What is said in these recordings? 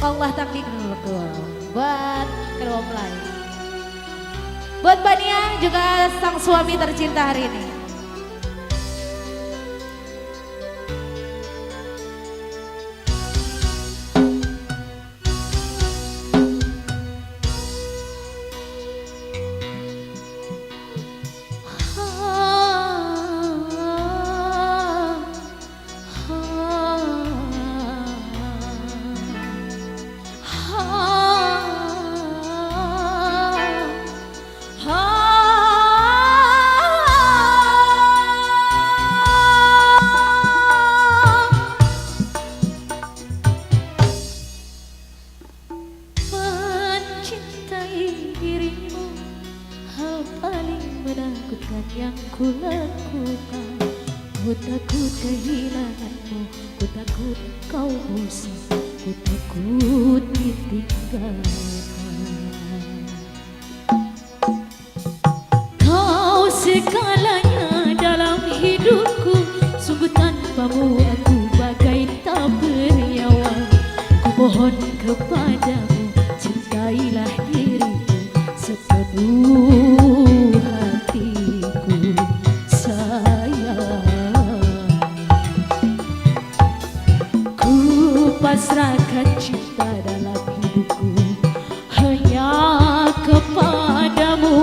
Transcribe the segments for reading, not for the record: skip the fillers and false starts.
Allah takdirku buat kedua mempelai. Buat Mbak Nia juga sang suami tercinta hari ini. Menakutkan yang ku lakukan. Ku takut kehilanganmu, ku takut kau bosan, ku takut ditinggalkan. Kau segalanya dalam hidupku, sungguh tanpamu aku bagai tak bernyawa. Ku mohon kepadamu, cintailah diriku sepenuh hatiku sayang. Ku pasrahkan cinta dalam hidupku hanya kepadamu.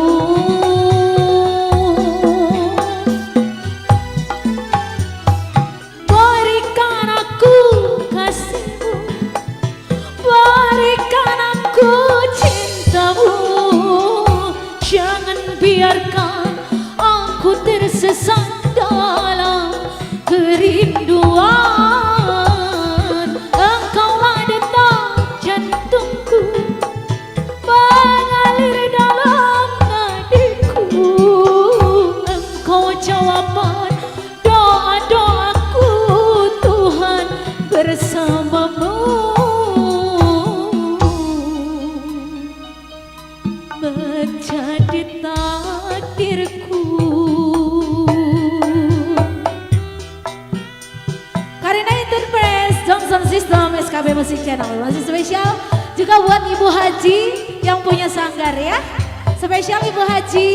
Berikan aku kasihmu, berikan aku cintamu. Jangan biarkan aku tersesat dalam kerinduan. Engkaulah detak jantungku, mengalir dalam nadiku. Engkau jawaban doa-doaku, Tuhan bersamamu. Menjadi takdirku. Karina Enterprise, Johnson System, SKB Musik Channel. Masih spesial juga buat Ibu Haji yang punya sanggar ya. Spesial Ibu Haji.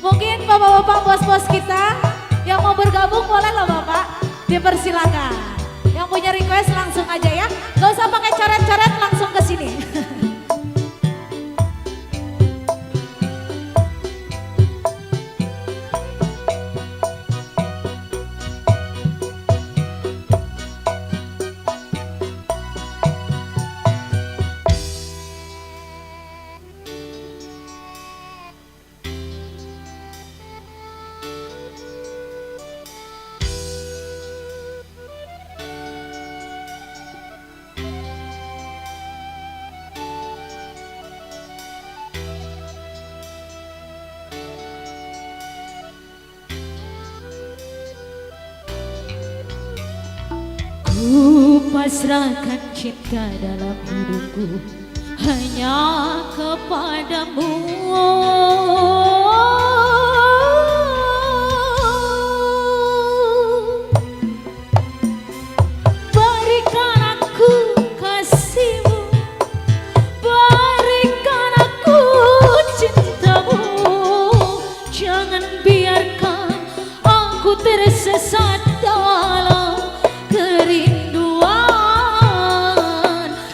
Mungkin bapak-bapak bos-bos kita yang mau bergabung boleh loh Bapak, dipersilakan. Yang punya request langsung aja ya, gak usah pakai coret-coret, langsung ke sini. Ku pasrahkan cinta dalam hidupku hanya kepadamu. Berikan aku kasihmu, berikan aku cintamu. Jangan biarkan aku tersesat dalam kerinduan.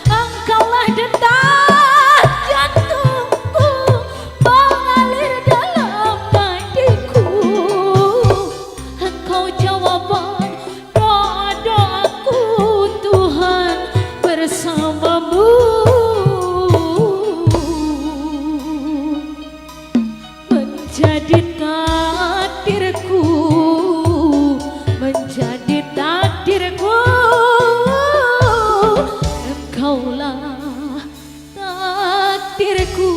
Engkaulah detak jantungku, mengalir dalam nadiku. Engkau jawaban doa-doaku, Tuhan bersamamu. Menjadi takdirku, menjadi takdirku. Engkaulah takdirku.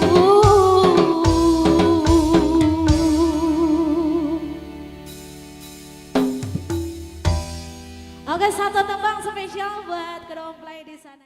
Oke, satu tembang spesial buat kedua mempelai di sana.